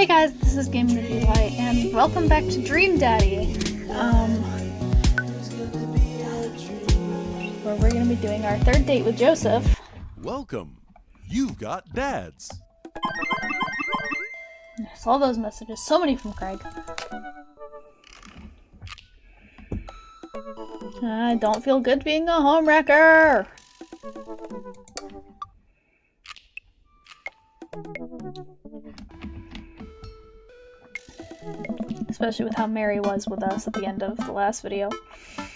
Hey guys, this is Gaming with Eli, and welcome back to Dream Daddy, where we're going to be doing our third date with Joseph. Welcome. You've got dads. I saw those messages, so many from Craig. I don't feel good being a homewrecker. Especially with how Mary was with us at the end of the last video. I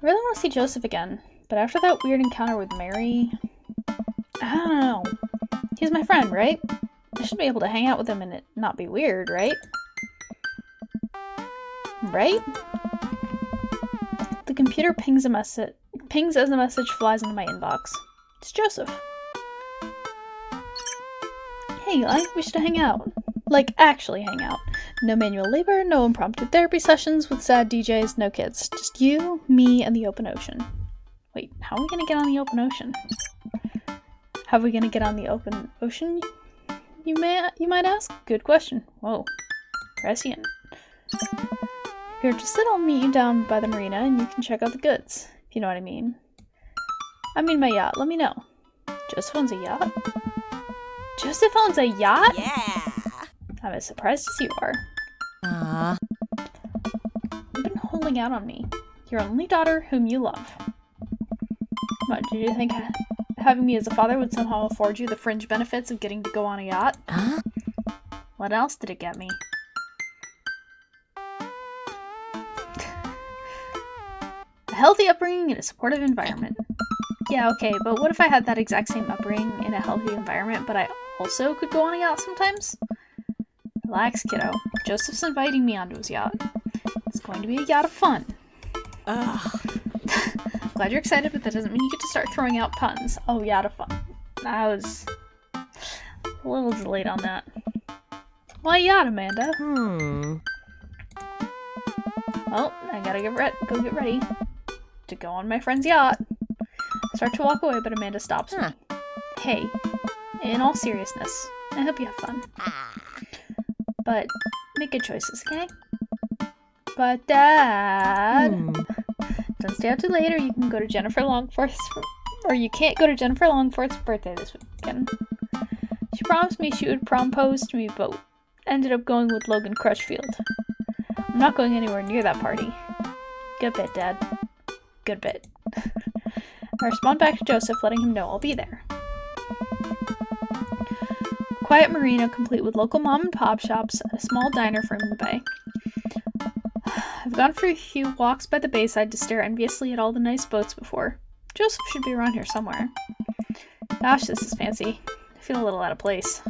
really want to see Joseph again, but after that weird encounter with Mary, I don't know. He's my friend, right? I should be able to hang out with him and it not be weird, right? Right? The computer pings as a message flies into my inbox. It's Joseph. Hey, Eli, we should hang out. Like, actually hang out. No manual labor, no impromptu therapy sessions with sad DJs, no kids. Just you, me, and the open ocean. Wait, how are we gonna get on the open ocean? How are we gonna get on the open ocean, you might ask? Good question. Whoa. Prescient. If you're interested, I'll meet you down by the marina and you can check out the goods, if you know what I mean. I mean my yacht, let me know. Joseph owns a yacht? Joseph owns a yacht? Yeah! I'm as surprised as you are. You've been holding out on me. Your only daughter, whom you love. What, did you think having me as a father would somehow afford you the fringe benefits of getting to go on a yacht? What else did it get me? A healthy upbringing in a supportive environment. Yeah, okay, but what if I had that exact same upbringing in a healthy environment, but I also could go on a yacht sometimes? Relax, kiddo. Joseph's inviting me onto his yacht. It's going to be a yacht of fun. Glad you're excited, but that doesn't mean you get to start throwing out puns. Oh, yacht of fun. I was a little delayed on that. Why yacht, Amanda? Well, I gotta go get ready to go on my friend's yacht. I start to walk away, but Amanda stops me. Hey, in all seriousness, I hope you have fun. But make good choices, okay? But Dad, don't stay out too late, or you can go to Jennifer Longforth's, or you can't go to Jennifer Longforth's birthday this weekend. She promised me she would propose to me, but ended up going with Logan Crutchfield. I'm not going anywhere near that party. Good bit, Dad. Good bit. I respond back to Joseph, letting him know I'll be there. Quiet marina, complete with local mom and pop shops and a small diner framing the bay. I've gone for a few walks by the bayside to stare enviously at all the nice boats before. Joseph should be around here somewhere. Gosh, this is fancy. I feel a little out of place.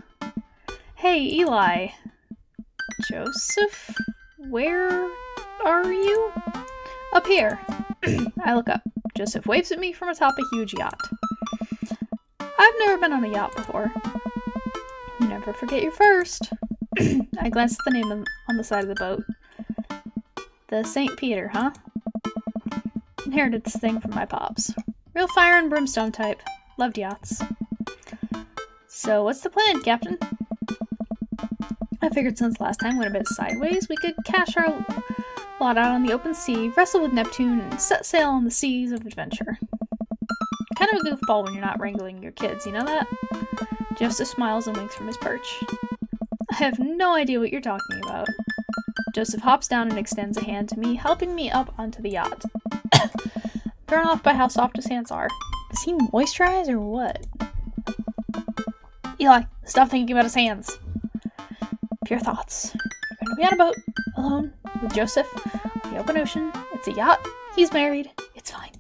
Hey, Eli. Joseph? Where are you? Up here. I look up. Joseph waves at me from atop a huge yacht. I've never been on a yacht before. You never forget your first. I glanced at the name on the side of the boat. The St. Peter, huh? Inherited this thing from my pops. Real fire and brimstone type. Loved yachts. So what's the plan, Captain? I figured since last time went a bit sideways, we could cash our lot out on the open sea, wrestle with Neptune, and set sail on the seas of adventure. Kind of a goofball when you're not wrangling your kids, you know that? Joseph smiles and winks from his perch. I have no idea what you're talking about. Joseph hops down and extends a hand to me, helping me up onto the yacht. Thrown off by how soft his hands are. Does he moisturize or what? Eli, stop thinking about his hands. Pure thoughts. You're gonna be on a boat, alone, with Joseph, on the open ocean. It's a yacht. He's married. It's fine.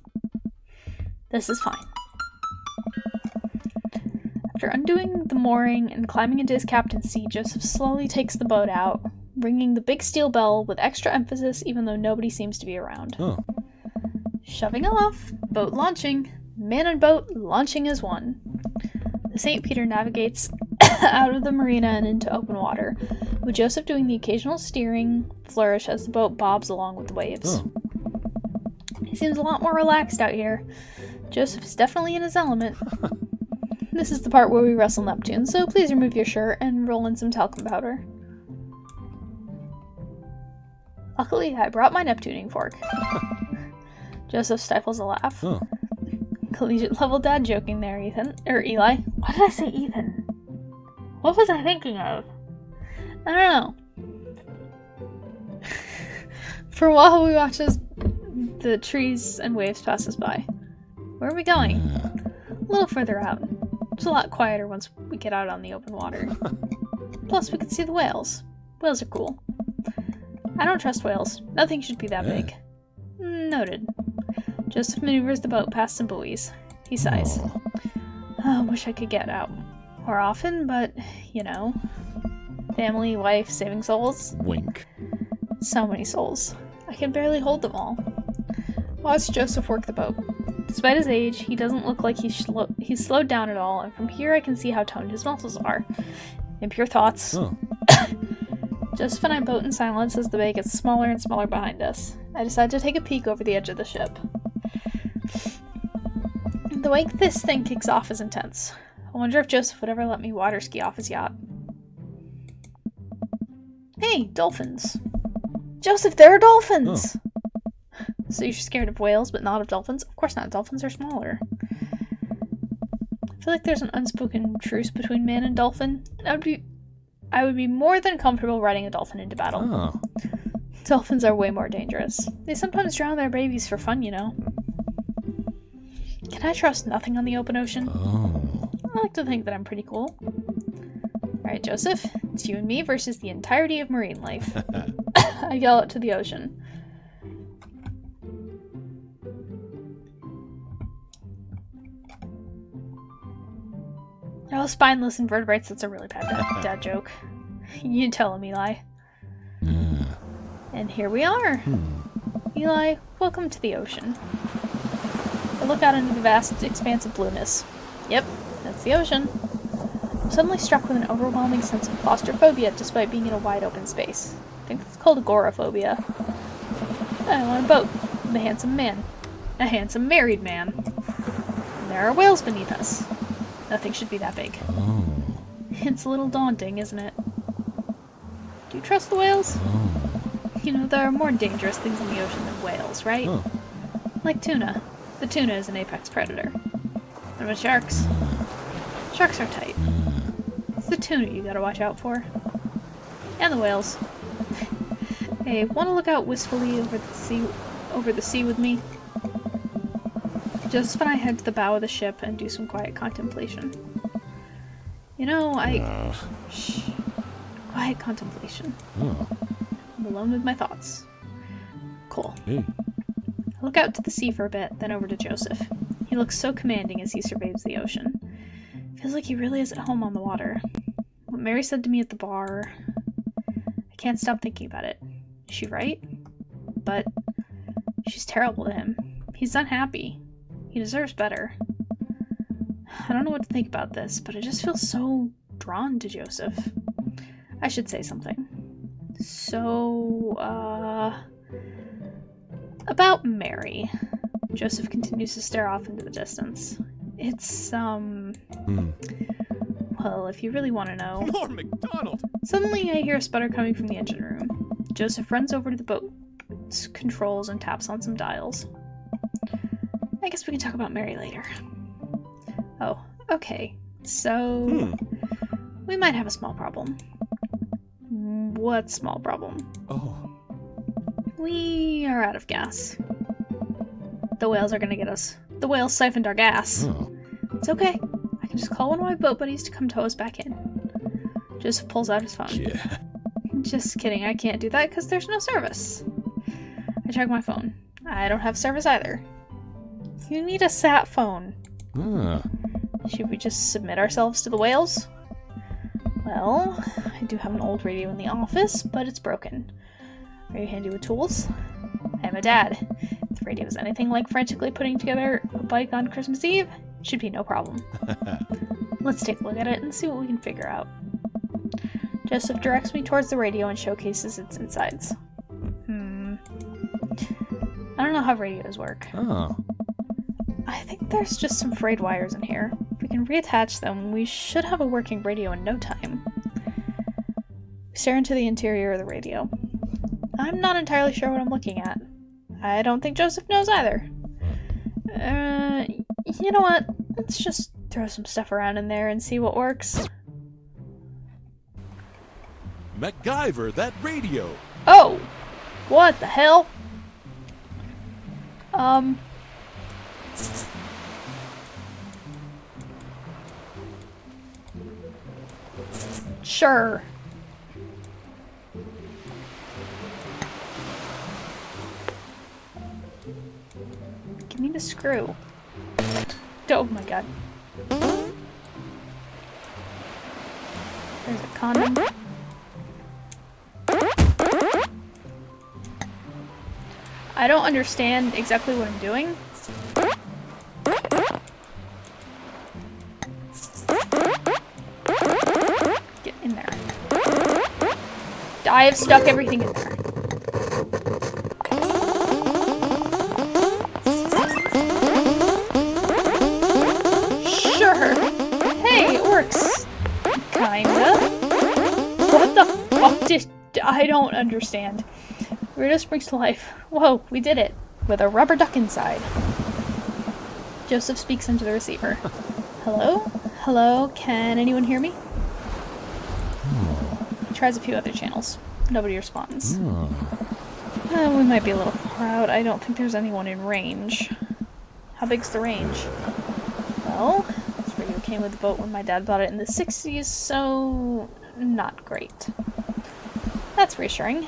This is fine. After undoing the mooring and climbing into his captain's seat, Joseph slowly takes the boat out, ringing the big steel bell with extra emphasis even though nobody seems to be around. Shoving off, boat launching, man and boat launching as one. The St. Peter navigates out of the marina and into open water, with Joseph doing the occasional steering flourish as the boat bobs along with the waves. He seems a lot more relaxed out here. Joseph is definitely in his element. This is the part where we wrestle Neptune, so please remove your shirt and roll in some talcum powder. Luckily, I brought my Neptuning fork. Joseph stifles a laugh. Oh. Collegiate level dad joking there, Ethan. Or Eli. Why did I say Ethan? What was I thinking of? I don't know. For a while, we watch as the trees and waves pass us by. Where are we going? A little further out. It's a lot quieter once we get out on the open water. Plus, we can see the whales. Whales are cool. I don't trust whales. Nothing should be that big. Noted. Joseph maneuvers the boat past some buoys. He sighs. I wish I could get out more often, but, you know. Family, wife, saving souls. Wink. So many souls. I can barely hold them all. Watch Joseph work the boat. Despite his age, he doesn't look like he's slowed down at all, and from here I can see how toned his muscles are. Impure thoughts. Oh. Joseph and I boat in silence as the bay gets smaller and smaller behind us. I decide to take a peek over the edge of the ship. The way this thing kicks off is intense. I wonder if Joseph would ever let me water ski off his yacht. Hey, dolphins! Joseph, there are dolphins! Oh. So you're scared of whales, but not of dolphins? Of course not. Dolphins are smaller. I feel like there's an unspoken truce between man and dolphin. I would be more than comfortable riding a dolphin into battle. Oh. Dolphins are way more dangerous. They sometimes drown their babies for fun, you know. Can I trust nothing on the open ocean? Oh. I like to think that I'm pretty cool. Alright, Joseph. It's you and me versus the entirety of marine life. I yell out to the ocean. Oh, spineless invertebrates, that's a really bad dad joke. You tell him, Eli. And here we are. Eli, welcome to the ocean. I look out into the vast expanse of blueness. Yep, that's the ocean. I'm suddenly struck with an overwhelming sense of claustrophobia despite being in a wide open space. I think it's called agoraphobia. I want a boat with a handsome man. A handsome married man. And there are whales beneath us. Nothing should be that big. Oh. It's a little daunting, isn't it? Do you trust the whales? Oh. You know, there are more dangerous things in the ocean than whales, right? Oh. Like tuna. The tuna is an apex predator. What about sharks? Sharks are tight. It's the tuna you gotta watch out for. And the whales. Hey, wanna look out wistfully over the sea with me? Joseph and I head to the bow of the ship and do some quiet contemplation. You know, Shh. Quiet contemplation. Oh. I'm alone with my thoughts. Cool. Hey. I look out to the sea for a bit, then over to Joseph. He looks so commanding as he surveys the ocean. Feels like he really is at home on the water. What Mary said to me at the bar... I can't stop thinking about it. Is she right? But she's terrible to him. He's unhappy. He deserves better. I don't know what to think about this, but I just feel so drawn to Joseph. I should say something. So, about Mary. Joseph continues to stare off into the distance. It's, well, if you really want to know. More McDonald! Suddenly I hear a sputter coming from the engine room. Joseph runs over to the boat's controls and taps on some dials. I guess we can talk about Mary later. Oh, okay. So, we might have a small problem. What small problem? Oh. We are out of gas. The whales are gonna get us. The whales siphoned our gas. Oh. It's okay. I can just call one of my boat buddies to come tow us back in. Joseph pulls out his phone. Yeah. Just kidding, I can't do that because there's no service. I check my phone. I don't have service either. You need a sat phone. Ah. Should we just submit ourselves to the whales? Well, I do have an old radio in the office, but it's broken. Are you handy with tools? I am a dad. If the radio is anything like frantically putting together a bike on Christmas Eve, it should be no problem. Let's take a look at it and see what we can figure out. Joseph directs me towards the radio and showcases its insides. I don't know how radios work. Oh. I think there's just some frayed wires in here. If we can reattach them, we should have a working radio in no time. We stare into the interior of the radio. I'm not entirely sure what I'm looking at. I don't think Joseph knows either. You know what? Let's just throw some stuff around in there and see what works. MacGyver, that radio! Oh! What the hell? Sure. Give me the screw. Oh my god. There's a condom. I don't understand exactly what I'm doing. Get in there. I have stuck everything in there. Sure. Hey, it works. Kinda. What the fuck did... I don't understand. Weirdo springs to life. Whoa, we did it. With a rubber duck inside. Joseph speaks into the receiver. Hello? Hello? Can anyone hear me? He tries a few other channels. Nobody responds. We might be a little far out. I don't think there's anyone in range. How big's the range? Well, this radio came with the boat when my dad bought it in the 60s, so... not great. That's reassuring.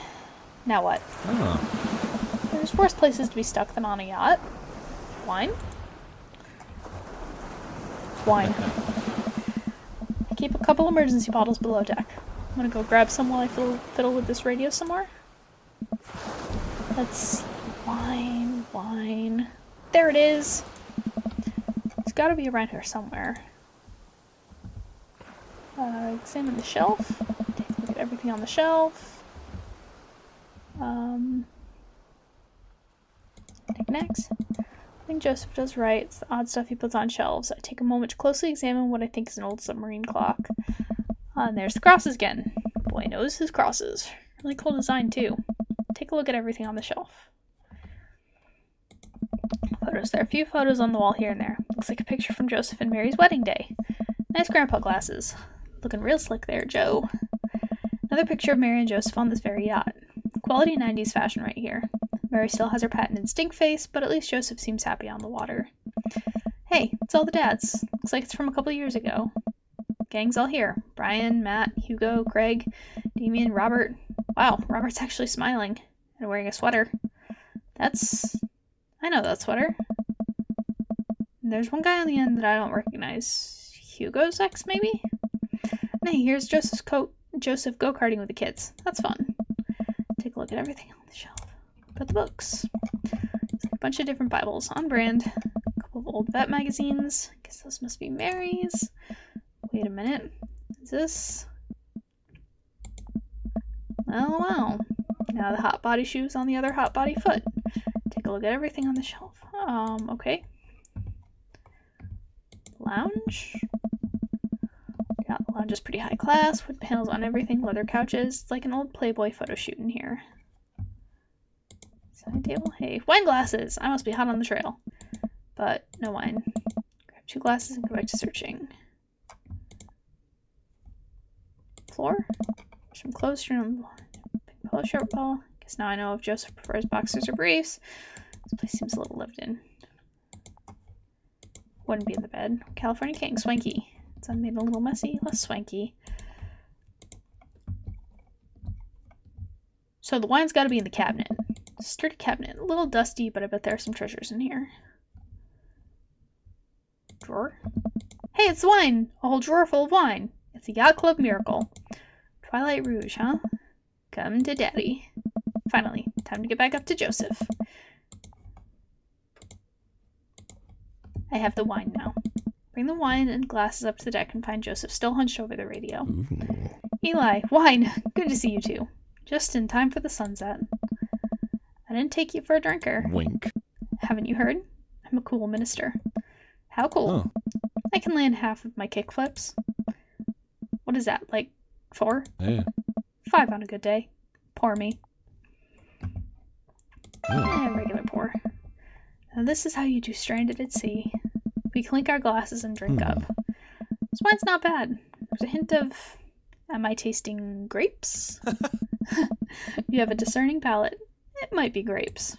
Now what? There's worse places to be stuck than on a yacht. Wine? Wine. I keep a couple emergency bottles below deck. I'm gonna go grab some while I fiddle with this radio some more. Let's see. Wine, wine. There it is! It's gotta be around here somewhere. Examine the shelf. Take a look at everything on the shelf. Next. I think Joseph does right. It's the odd stuff he puts on shelves. I take a moment to closely examine what I think is an old submarine clock. And there's the crosses again. Boy knows his crosses. Really cool design too. Take a look at everything on the shelf. Photos. There are a few photos on the wall here and there. Looks like a picture from Joseph and Mary's wedding day. Nice grandpa glasses. Looking real slick there, Joe. Another picture of Mary and Joseph on this very yacht. Quality 90s fashion right here. Mary still has her patented stink face, but at least Joseph seems happy on the water. Hey, it's all the dads. Looks like it's from a couple years ago. Gang's all here. Brian, Matt, Hugo, Craig, Damien, Robert. Wow, Robert's actually smiling and wearing a sweater. I know that sweater. There's one guy on the end that I don't recognize. Hugo's ex, maybe? Hey, here's Joseph's coat. Joseph go-karting with the kids. That's fun. Take a look at everything on the shelf. Got the books. It's like a bunch of different Bibles on brand. A couple of old vet magazines. Guess those must be Mary's. Wait a minute. Is this... Oh, wow. Now the hot body shoes on the other hot body foot. Take a look at everything on the shelf. Okay. Lounge. Yeah, the lounge is pretty high class. Wood panels on everything. Leather couches. It's like an old Playboy photo shoot in here. Side table. Hey, wine glasses! I must be hot on the trail. But no wine. Grab 2 glasses and go back to searching. Floor. Some clothes strewn on the big polo shirt. Well, guess now I know if Joseph prefers boxers or briefs. This place seems a little lived in. Wouldn't be in the bed. California King. Swanky. It's made a little messy. Less swanky. So the wine's got to be in the cabinet. Sturdy cabinet. A little dusty, but I bet there are some treasures in here. Drawer? Hey, it's wine! A whole drawer full of wine. It's a Yacht Club miracle. Twilight Rouge, huh? Come to Daddy. Finally, time to get back up to Joseph. I have the wine now. Bring the wine and glasses up to the deck and find Joseph still hunched over the radio. Eli, wine! Good to see you two. Just in time for the sunset. I didn't take you for a drinker. Wink. Haven't you heard? I'm a cool minister. How cool? Oh. I can land half of my kickflips. What is that, like 4? Yeah. 5 on a good day. Poor me. Regular pour. Now this is how you do stranded at sea. We clink our glasses and drink up. This wine's not bad. There's a hint of... Am I tasting grapes? You have a discerning palate. It might be grapes.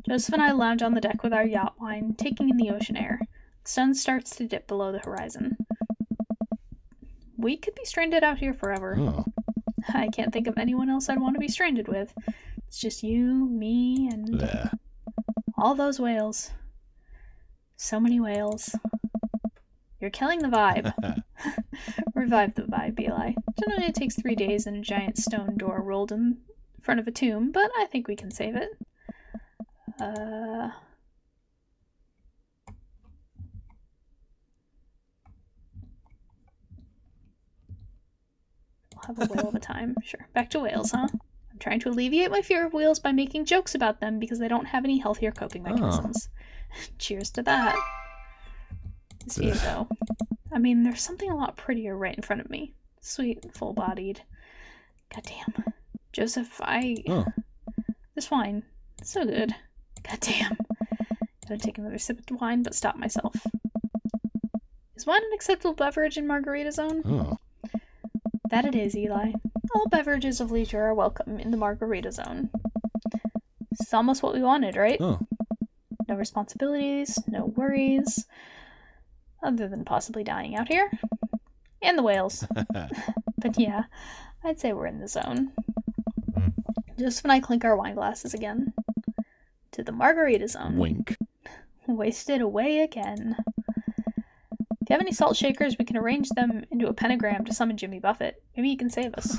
Joseph and I lounge on the deck with our yacht wine, taking in the ocean air. The sun starts to dip below the horizon. We could be stranded out here forever. Oh. I can't think of anyone else I'd want to be stranded with. It's just you, me, and all those whales. So many whales. You're killing the vibe. Revive the vibe, Eli. Generally it takes 3 days and a giant stone door rolled in front of a tomb, but I think we can save it. I'll have a whale of a time. Sure. Back to whales, huh? I'm trying to alleviate my fear of whales by making jokes about them because they don't have any healthier coping mechanisms. Cheers to that. This view, though. I mean, there's something a lot prettier right in front of me. Sweet, full-bodied. Goddamn. Joseph, This wine. So good. Goddamn. Gotta take another sip of the wine, but stop myself. Is wine an acceptable beverage in Margarita Zone? Oh. That it is, Eli. All beverages of leisure are welcome in the Margarita Zone. This is almost what we wanted, right? Oh. No responsibilities, no worries. Other than possibly dying out here. And the whales. But yeah, I'd say we're in the zone. Joseph and I clink our wine glasses again. To the Margarita Zone. Wink. Wasted away again. If you have any salt shakers, we can arrange them into a pentagram to summon Jimmy Buffett. Maybe he can save us.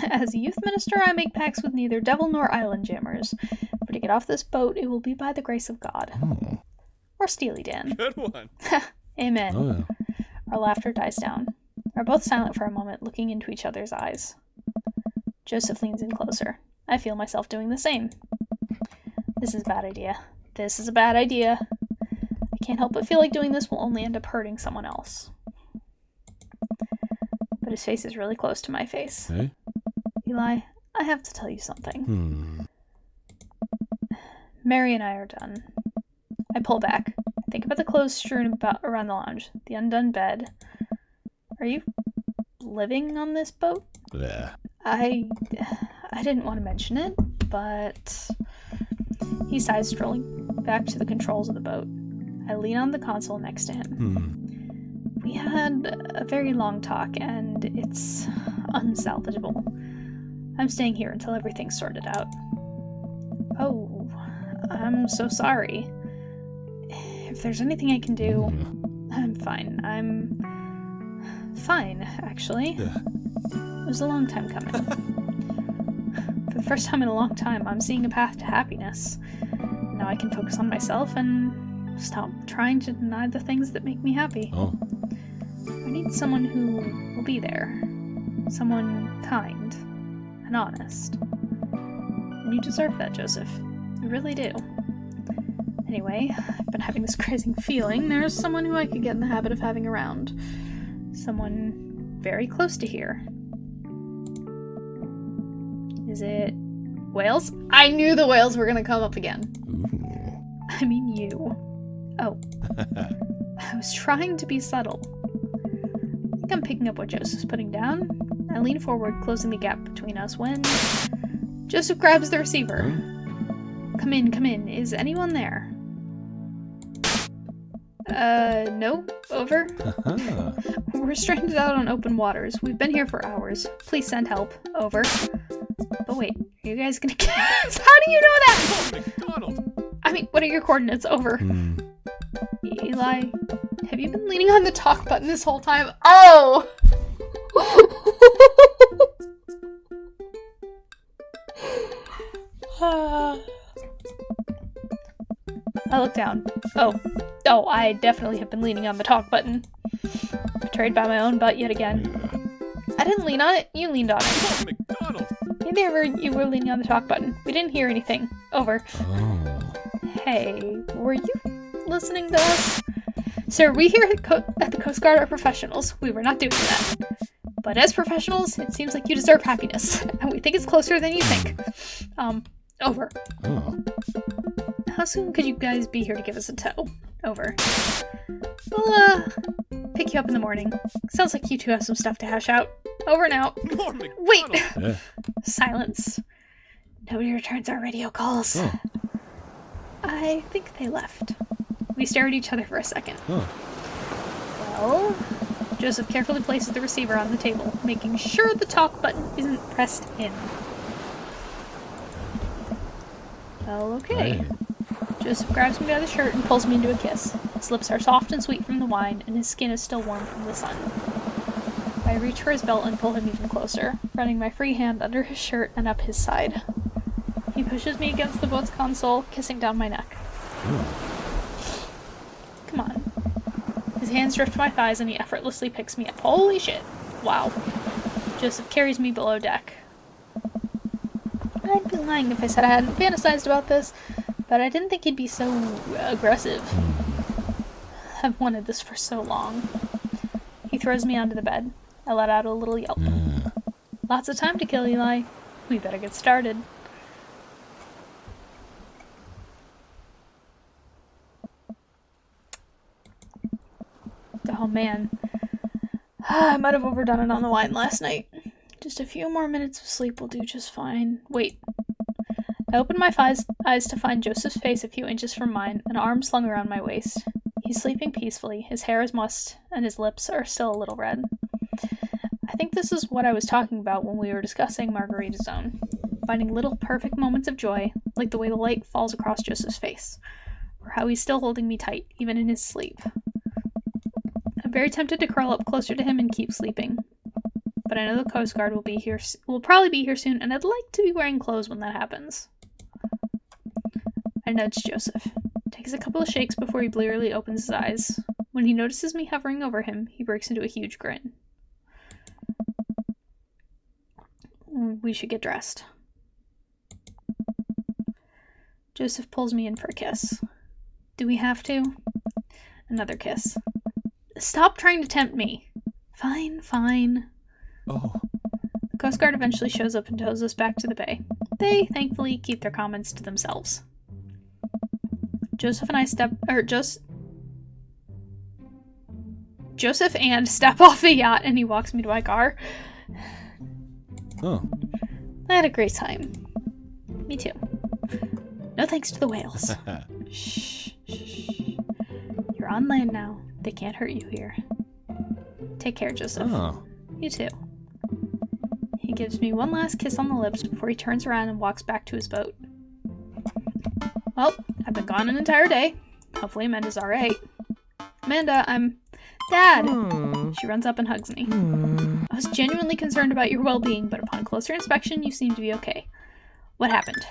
As a youth minister, I make pacts with neither devil nor island jammers. For to get off this boat, it will be by the grace of God. Oh. Or Steely Dan. Good one. Amen. Oh. Our laughter dies down. We're both silent for a moment, looking into each other's eyes. Joseph leans in closer. I feel myself doing the same. This is a bad idea. This is a bad idea. I can't help but feel like doing this will only end up hurting someone else. But his face is really close to my face. Hey? Eli, I have to tell you something. Mary and I are done. I pull back. Think about the clothes strewn around the lounge. The undone bed. Are you living on this boat? Yeah. I didn't want to mention it, but... He sighs, strolling back to the controls of the boat. I lean on the console next to him. We had a very long talk, and it's unsalvageable. I'm staying here until everything's sorted out. Oh, I'm so sorry. If there's anything I can do, I'm fine. I'm fine, actually. Yeah. It was a long time coming. For the first time in a long time, I'm seeing a path to happiness. Now I can focus on myself and stop trying to deny the things that make me happy. Oh. I need someone who will be there. Someone kind and honest. And you deserve that, Joseph. You really do. Anyway, I've been having this crazy feeling there's someone who I could get in the habit of having around. Someone very close to here. Is it whales? I knew the whales were gonna come up again. Ooh. I mean you. Oh. I was trying to be subtle. I think I'm picking up what Joseph's putting down. I lean forward, closing the gap between us when... Joseph grabs the receiver. Come in. Is anyone there? No. Over. We're stranded out on open waters. We've been here for hours. Please send help. Over. But wait, are you guys gonna kill us? How do you know that? McDonald. I mean, what are your coordinates? Over. Eli, have you been leaning on the talk button this whole time? Oh! I look down. Oh, I definitely have been leaning on the talk button. Betrayed by my own butt yet again. I didn't lean on it, you leaned on it. McDonald. Maybe you were leaning on the talk button. We didn't hear anything. Over. Oh. Hey, were you listening to us? Sir, we here at the Coast Guard are professionals. We were not doing that. But as professionals, it seems like you deserve happiness. And we think it's closer than you think. Over. Oh. How soon could you guys be here to give us a tow? Over. We'll, pick you up in the morning. Sounds like you two have some stuff to hash out. Over and out. Morning. Wait! Yeah. Silence. Nobody returns our radio calls. Oh. I think they left. We stare at each other for a second. Oh. Well, Joseph carefully places the receiver on the table, making sure the talk button isn't pressed in. Well, okay. Hey. Joseph grabs me by the shirt and pulls me into a kiss. His lips are soft and sweet from the wine, and his skin is still warm from the sun. I reach for his belt and pull him even closer, running my free hand under his shirt and up his side. He pushes me against the boat's console, kissing down my neck. Come on. His hands drift to my thighs and he effortlessly picks me up. Holy shit. Wow. Joseph carries me below deck. I'd be lying if I said I hadn't fantasized about this, but I didn't think he'd be so aggressive. I've wanted this for so long. He throws me onto the bed. I let out a little yelp. Lots of time to kill, Eli. We better get started. Oh man. I might have overdone it on the wine last night. Just a few more minutes of sleep will do just fine. Wait. I opened my eyes to find Joseph's face a few inches from mine, an arm slung around my waist. He's sleeping peacefully, his hair is mussed, and his lips are still a little red. I think this is what I was talking about when we were discussing Margarita Zone. Finding little perfect moments of joy, like the way the light falls across Joseph's face, or how he's still holding me tight, even in his sleep. I'm very tempted to curl up closer to him and keep sleeping. But I know the Coast Guard will probably be here soon, and I'd like to be wearing clothes when that happens. I nudge Joseph. Takes a couple of shakes before he blearily opens his eyes. When he notices me hovering over him, he breaks into a huge grin. We should get dressed. Joseph pulls me in for a kiss. Do we have to? Another kiss. Stop trying to tempt me. Fine, fine. Oh. The Coast Guard eventually shows up and tows us back to the bay. They, thankfully, keep their comments to themselves. Joseph and step off the yacht and he walks me to my car. Oh. I had a great time. Me too. No thanks to the whales. Shh, shh. You're on land now. They can't hurt you here. Take care, Joseph. Oh. You too. He gives me one last kiss on the lips before he turns around and walks back to his boat. Well, I've been gone an entire day. Hopefully Amanda's alright. Amanda, Dad! She runs up and hugs me. I was genuinely concerned about your well-being, but upon closer inspection, you seem to be okay. What happened?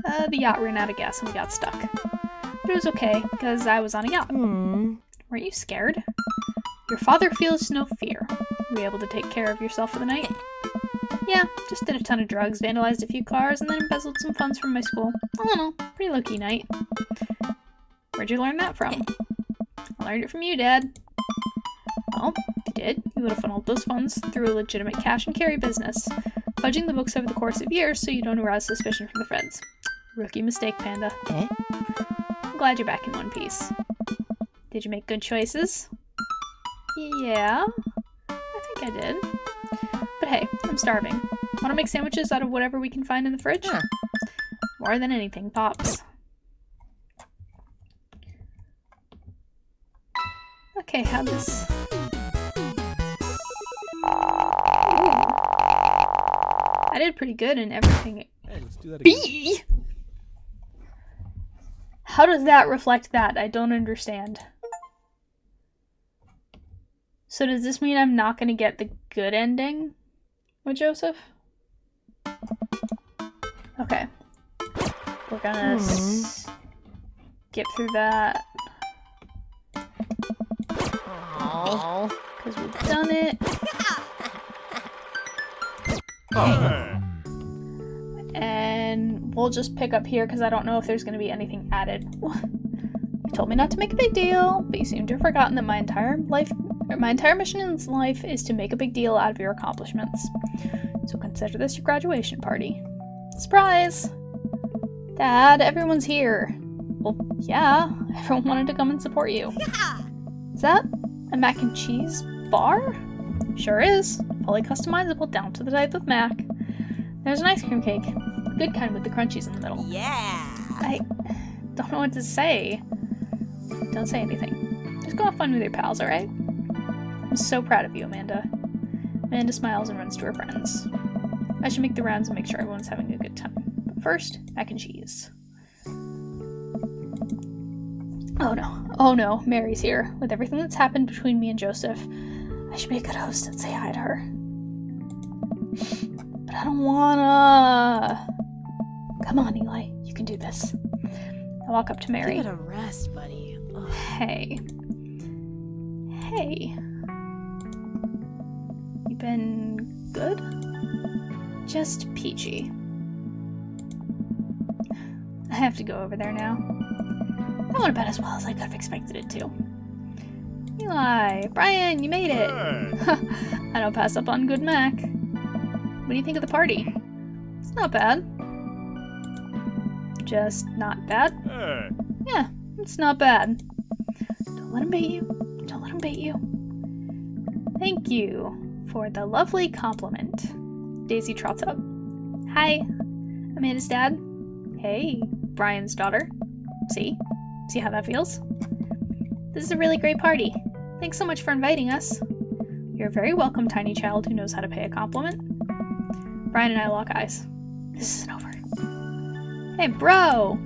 The yacht ran out of gas and we got stuck. But it was okay, because I was on a yacht. Weren't you scared? Your father feels no fear. Were you able to take care of yourself for the night? Yeah, just did a ton of drugs, vandalized a few cars, and then embezzled some funds from my school. I don't know, pretty low-key night. Where'd you learn that from? I learned it from you, Dad. Well, if you did, you would have funneled those funds through a legitimate cash and carry business, fudging the books over the course of years so you don't arouse suspicion from the feds. Rookie mistake, Panda. I'm glad you're back in one piece. Did you make good choices? Yeah, I think I did. But hey, I'm starving. Want to make sandwiches out of whatever we can find in the fridge? More than anything, Pops. Okay, how'd this... Ooh. I did pretty good in everything. Hey, let's do that again. B! How does that reflect that? I don't understand. So does this mean I'm not going to get the good ending with Joseph? Okay. We're gonna skip through that. Because we've done it. And we'll just pick up here because I don't know if there's going to be anything added. You told me not to make a big deal, but you seem to have forgotten that my entire mission in life is to make a big deal out of your accomplishments. So consider this your graduation party. Surprise! Dad, everyone's here. Well, yeah, everyone wanted to come and support you. Yeah. Is that a mac and cheese bar? Sure is. Fully customizable down to the type of mac. There's an ice cream cake. Good kind with the crunchies in the middle. Yeah. I don't know what to say. Don't say anything. Just go have fun with your pals, alright? I'm so proud of you, Amanda. Amanda smiles and runs to her friends. I should make the rounds and make sure everyone's having a good time. But first, mac and cheese. Oh no, Mary's here. With everything that's happened between me and Joseph, I should be a good host and say hi to her. But I don't wanna. Come on, Eli, you can do this. I walk up to Mary. Give it a rest, buddy. Ugh. Hey. You been good? Just peachy. I have to go over there now. That went about as well as I could have expected it to. Eli, Brian, you made it! I don't pass up on good mac. What do you think of the party? It's not bad. Just not bad? Yeah, it's not bad. Don't let him bait you. Don't let him bait you. Thank you for the lovely compliment. Daisy trots up. Hi, Amanda's dad. Hey, Brian's daughter. See? See how that feels? This is a really great party. Thanks so much for inviting us. You're very welcome, tiny child who knows how to pay a compliment. Brian and I lock eyes. This isn't over. Hey, bro!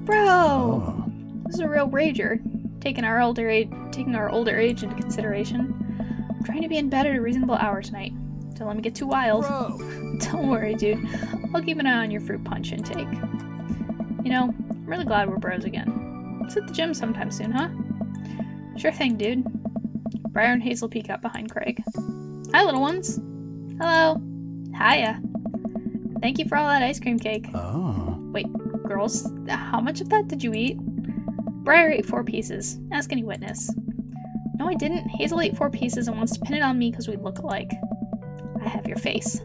Bro! This is a real rager. Taking our older age into consideration. I'm trying to be in bed at a reasonable hour tonight. Don't let me get too wild. Bro. Don't worry, dude. I'll keep an eye on your fruit punch intake. You know, I'm really glad we're bros again. Let's hit the gym sometime soon, huh? Sure thing, dude. Briar and Hazel peek out behind Craig. Hi, little ones. Hello. Hiya. Thank you for all that ice cream cake. Oh. Wait, girls, how much of that did you eat? Briar ate 4 pieces. Ask any witness. No, I didn't. Hazel ate 4 pieces and wants to pin it on me because we look alike. I have your face.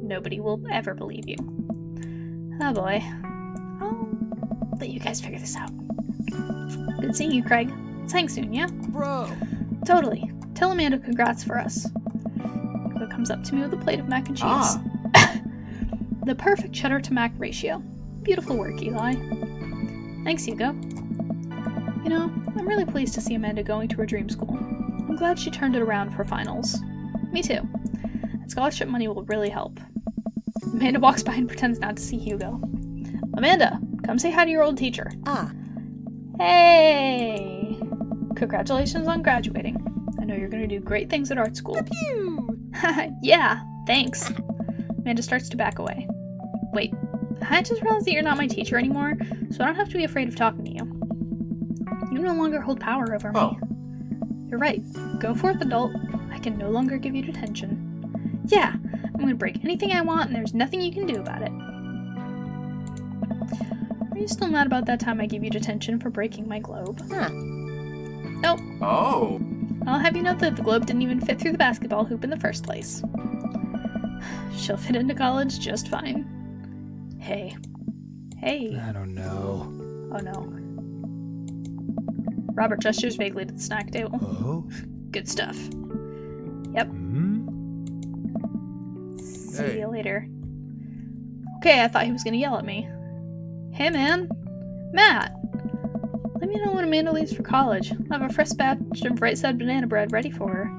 Nobody will ever believe you. Oh boy. I'll let you guys figure this out. Good seeing you, Craig. Let's hang soon, yeah? Bro. Totally. Tell Amanda congrats for us. Hugo comes up to me with a plate of mac and cheese. Ah. The perfect cheddar to mac ratio. Beautiful work, Eli. Thanks, Hugo. You know, I'm really pleased to see Amanda going to her dream school. I'm glad she turned it around for finals. Me too. That scholarship money will really help. Amanda walks by and pretends not to see Hugo. Amanda, come say hi to your old teacher. Ah. Hey! Congratulations on graduating. I know you're going to do great things at art school. Pew. Yeah, thanks. Amanda starts to back away. Wait, I just realized that you're not my teacher anymore, so I don't have to be afraid of talking to you. You no longer hold power over me. Oh. You're right. Go forth, adult. I can no longer give you detention. Yeah, I'm going to break anything I want, and there's nothing you can do about it. Are you still mad about that time I gave you detention for breaking my globe? Huh. Nope. Oh. I'll have you know that the globe didn't even fit through the basketball hoop in the first place. She'll fit into college just fine. Hey. Hey. I don't know. Oh no. Robert gestures vaguely to the snack table. Oh. Good stuff. Yep. Hmm? See Hey. you later. Okay, I thought he was gonna yell at me. Hey man! Matt! Let me know when Amanda leaves for college. I'll have a fresh batch of right side banana bread ready for her.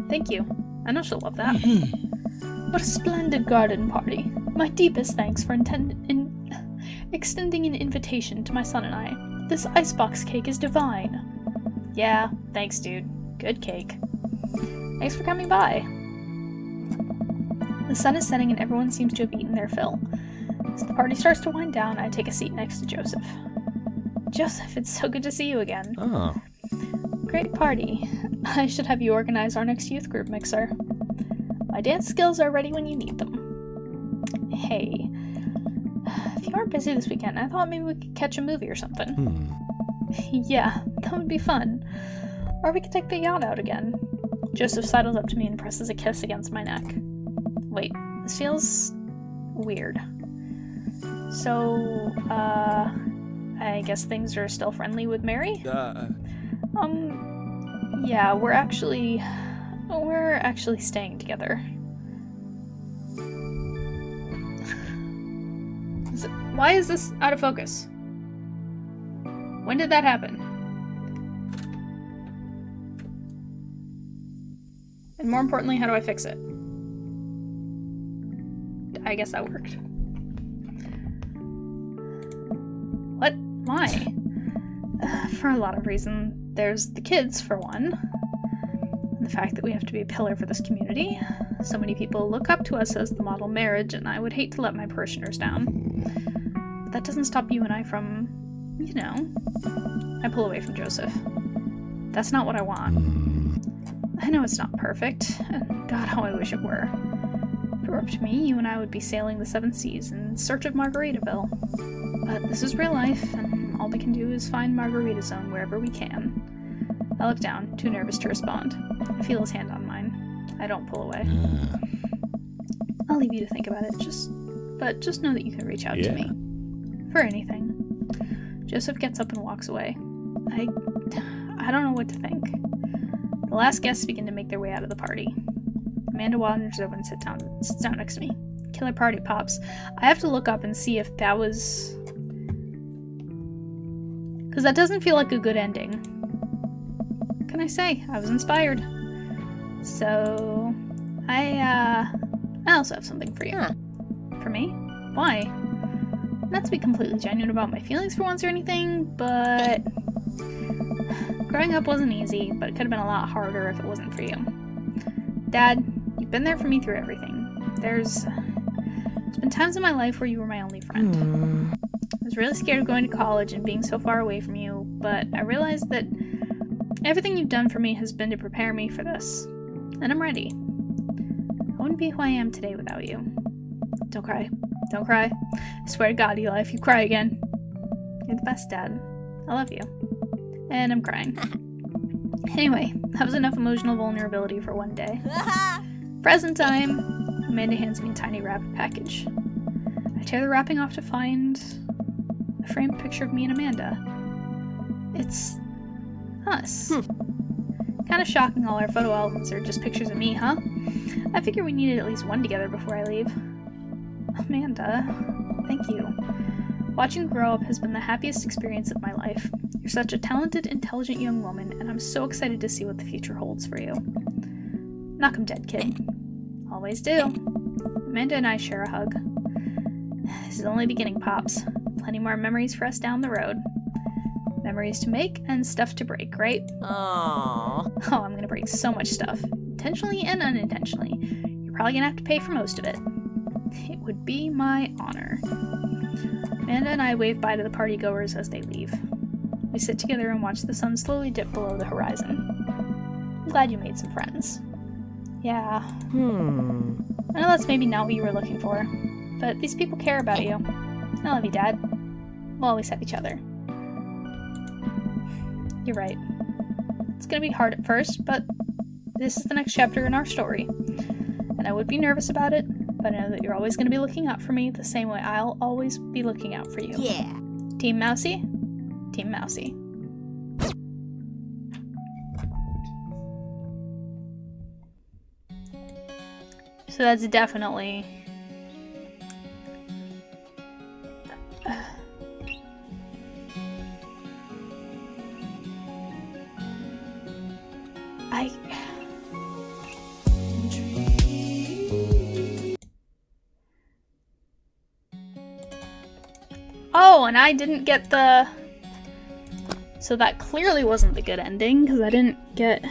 Thank you. I know she'll love that. What a splendid garden party. My deepest thanks for extending an invitation to my son and I. This icebox cake is divine. Yeah, thanks, dude. Good cake. Thanks for coming by. The sun is setting and everyone seems to have eaten their fill. As the party starts to wind down, I take a seat next to Joseph. Joseph, it's so good to see you again. Oh. Great party. I should have you organize our next youth group mixer. My dance skills are ready when you need them. Hey, if you aren't busy this weekend, I thought maybe we could catch a movie or something. Yeah, that would be fun. Or we could take the yacht out again. Joseph sidles up to me and presses a kiss against my neck. Wait, this feels weird. So, I guess things are still friendly with Mary? Yeah, we're actually staying together. Why is this out of focus? When did that happen? And more importantly, how do I fix it? I guess that worked. What? Why? For a lot of reasons. There's the kids, for one. And the fact that we have to be a pillar for this community. So many people look up to us as the model marriage, and I would hate to let my parishioners down. But that doesn't stop you and I from, you know... I pull away from Joseph. That's not what I want. I know it's not perfect, and God, how I wish it were. If it were up to me, you and I would be sailing the seven seas in search of Margaritaville. But this is real life, and all we can do is find Margarita Zone wherever we can. I look down, too nervous to respond. I feel his hand on mine. I don't pull away. I'll leave you to think about it, but just know that you can reach out to me. For anything. Joseph gets up and walks away. I don't know what to think. The last guests begin to make their way out of the party. Amanda wanders over and sits down next to me. Killer party pops. I have to look up and see if that was... because that doesn't feel like a good ending. What can I say? I was inspired. So... I also have something for you. Huh. For me? Why? Not to be completely genuine about my feelings for once or anything, but... growing up wasn't easy, but it could have been a lot harder if it wasn't for you. Dad, you've been there for me through everything. There's been times in my life where you were my only friend. I was really scared of going to college and being so far away from you, but I realized that everything you've done for me has been to prepare me for this. And I'm ready. I wouldn't be who I am today without you. Don't cry. Don't cry. I swear to God, Eli, if you cry again. You're the best, Dad. I love you. And I'm crying. Anyway, that was enough emotional vulnerability for one day. Present time. Amanda hands me a tiny wrapped package. I tear the wrapping off to find a framed picture of me and Amanda. It's us. Kind of shocking all our photo albums are just pictures of me, huh? I figure we needed at least one together before I leave. Amanda, thank you. Watching you grow up has been the happiest experience of my life. You're such a talented, intelligent young woman, and I'm so excited to see what the future holds for you. Knock 'em dead, kid. Always do. Amanda and I share a hug. This is only beginning, Pops. Plenty more memories for us down the road. Memories to make and stuff to break, right? Aww. Oh, I'm gonna break so much stuff. Intentionally and unintentionally. You're probably gonna have to pay for most of it. It would be my honor. Amanda and I wave bye to the party goers as they leave. We sit together and watch the sun slowly dip below the horizon. I'm glad you made some friends. Yeah. I know that's maybe not what you were looking for, but these people care about you. I love you, Dad. We'll always have each other. You're right. It's gonna be hard at first, but this is the next chapter in our story. And I would be nervous about it, but I know that you're always gonna be looking out for me the same way I'll always be looking out for you. Yeah. Team Mousy? Team Mousy. So that's definitely... Oh, and I didn't get the... So that clearly wasn't the good ending, because I didn't get...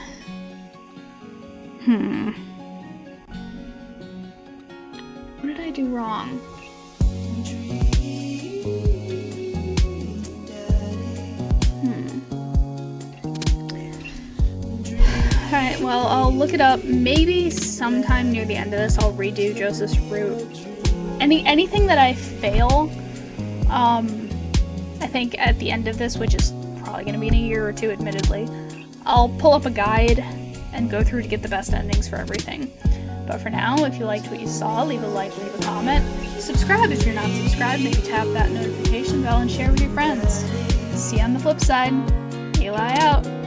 What did I do wrong? Alright, well, I'll look it up. Maybe sometime near the end of this, I'll redo Joseph's route. Anything that I fail, I think at the end of this, which is probably going to be in a year or two, admittedly, I'll pull up a guide and go through to get the best endings for everything. But for now, if you liked what you saw, leave a like, leave a comment, Subscribe if you're not subscribed. Maybe tap that notification bell and share with your friends. See you on the flip side. Eli out.